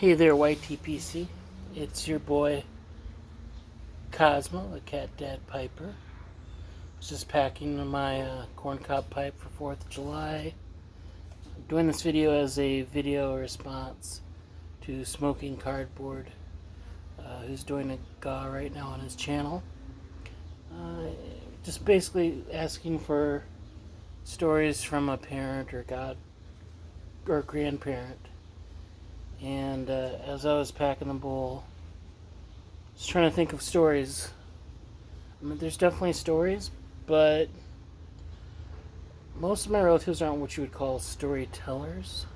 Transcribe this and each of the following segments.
Hey there, YTPC. It's your boy Cosmo, the Cat Dad Piper. I was just packing my corncob pipe for 4th of July. I'm doing this video as a video response to Smoking Cardboard, who's doing a GAW right now on his channel. Just basically asking for stories from a parent or grandparent. And as I was packing the bowl, just trying to think of stories. I mean, there's definitely stories, but most of my relatives aren't what you would call storytellers.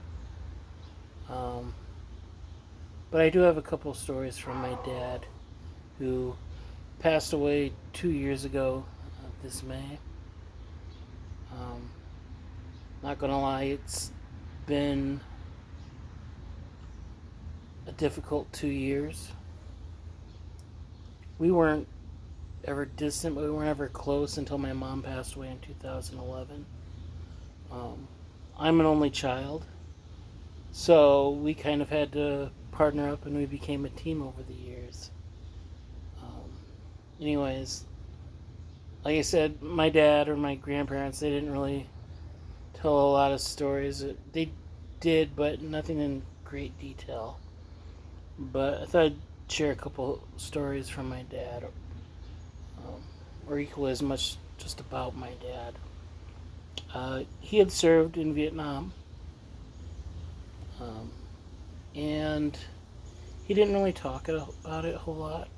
But I do have a couple of stories from my dad, who passed away 2 years ago this May. Not gonna lie, it's been a difficult 2 years. We weren't ever distant, but we weren't ever close until my mom passed away in 2011. I'm an only child, so we kind of had to partner up and we became a team over the years. Anyways, like I said, my dad or my grandparents, they didn't really tell a lot of stories. They did, but nothing in great detail. But I thought I'd share a couple stories from my dad, or equally as much just about my dad. He had served in Vietnam, and he didn't really talk about it a whole lot.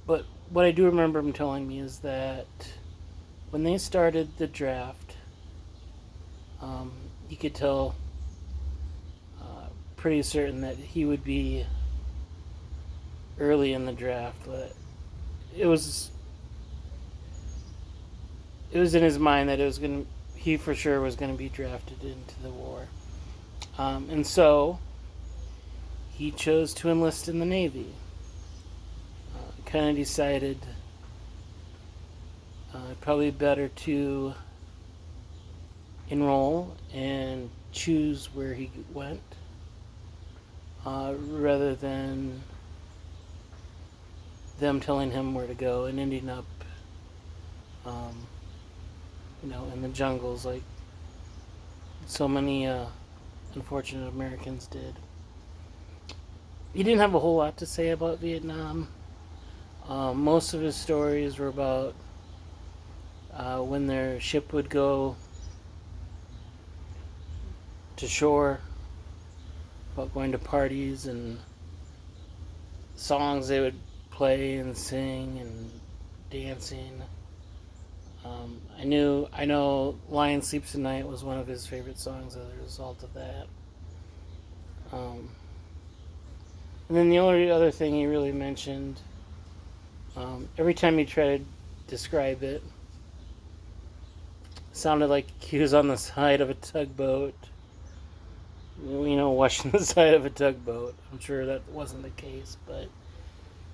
But what I do remember him telling me is that when they started the draft, you could tell pretty certain that he would be early in the draft. But it was in his mind that he for sure was going to be drafted into the war, and so he chose to enlist in the Navy. Kind of decided probably better to enroll and choose where he went, rather than them telling him where to go and ending up, in the jungles like so many unfortunate Americans did. He didn't have a whole lot to say about Vietnam. Most of his stories were about when their ship would go to shore, about going to parties and songs they would play and sing and dancing. I know Lion Sleeps Tonight was one of his favorite songs as a result of that. And then the only other thing he really mentioned, every time he tried to describe it, sounded like he was on the side of a tugboat, watching the side of a tugboat. I'm sure that wasn't the case, but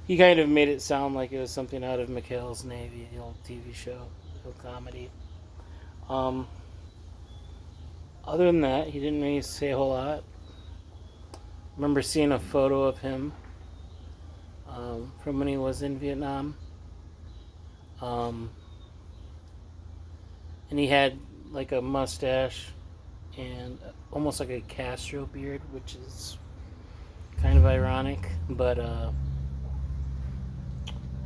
he kind of made it sound like it was something out of McHale's Navy, the old TV show, the old comedy. Other than that, he didn't really say a whole lot. I remember seeing a photo of him from when he was in Vietnam. And he had like a mustache and almost like a Castro beard, which is kind of ironic, but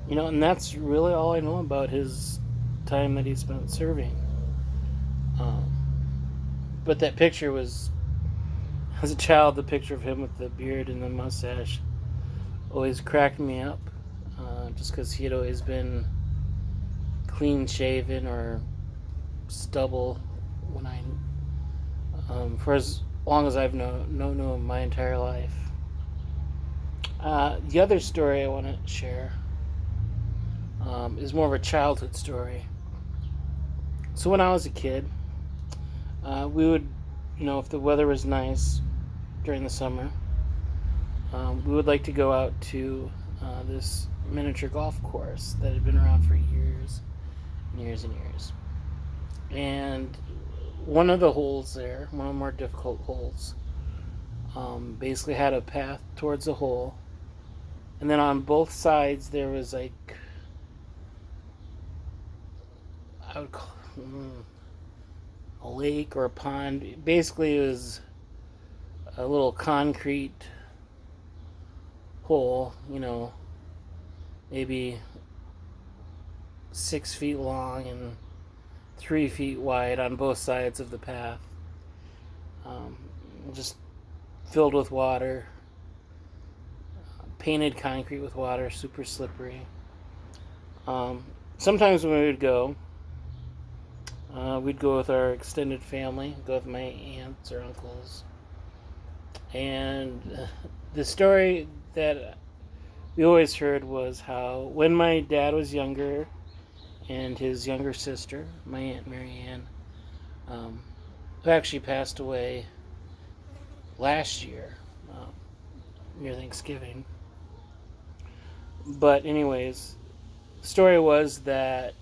and that's really all I know about his time that he spent serving. But that picture was, as a child, the picture of him with the beard and the mustache always cracked me up, just because he had always been clean shaven or stubble when for as long as I've known him my entire life. The other story I want to share is more of a childhood story. So when I was a kid, we would, if the weather was nice during the summer, we would like to go out to this miniature golf course that had been around for years and years and years. And one of the holes there, one of the more difficult holes, Basically had a path towards the hole. And then on both sides there was like, I would call a lake or a pond. Basically it was a little concrete hole, maybe 6 feet long and 3 feet wide on both sides of the path. Just filled with water, painted concrete with water, super slippery. Sometimes when we would go, we'd go with our extended family, go with my aunts or uncles. And the story that we always heard was how when my dad was younger and his younger sister, my Aunt Marianne, who actually passed away last year, near Thanksgiving. But anyways, the story was that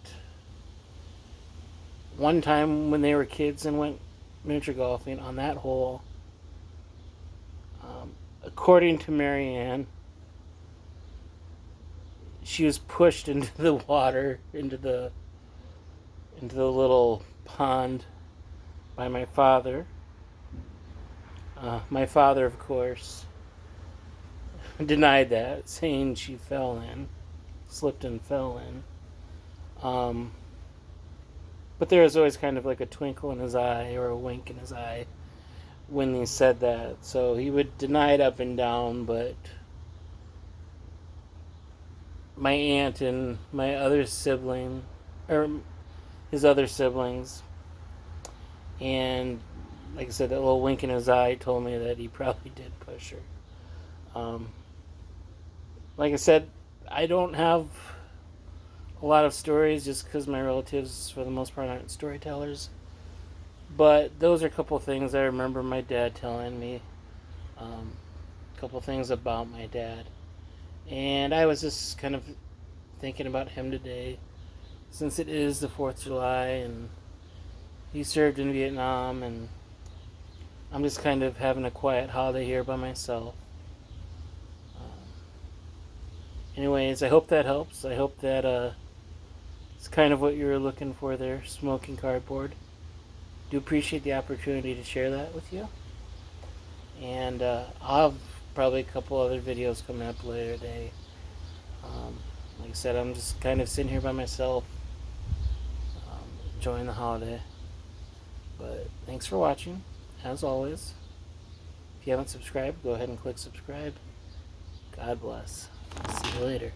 one time when they were kids and went miniature golfing on that hole, according to Marianne, she was pushed into the water, into the little pond by my father. My father, of course, denied that, saying she slipped and fell in. But there was always kind of like a twinkle in his eye or a wink in his eye when he said that. So he would deny it up and down, but my aunt and my other sibling, or his other siblings, and like I said, that little wink in his eye told me that he probably did push her. Like I said, I don't have a lot of stories just because my relatives, for the most part, aren't storytellers. But those are a couple things I remember my dad telling me. A couple things about my dad. And I was just kind of thinking about him today, since it is the 4th of July and he served in Vietnam, and I'm just kind of having a quiet holiday here by myself. Anyways, I hope that helps. I hope that it's kind of what you were looking for there, smoking cardboard. Do appreciate the opportunity to share that with you. And I'll have probably a couple other videos coming up later today. Like I said, I'm just kind of sitting here by myself, enjoying the holiday. But thanks for watching, as always. If you haven't subscribed, go ahead and click subscribe. God bless. See you later.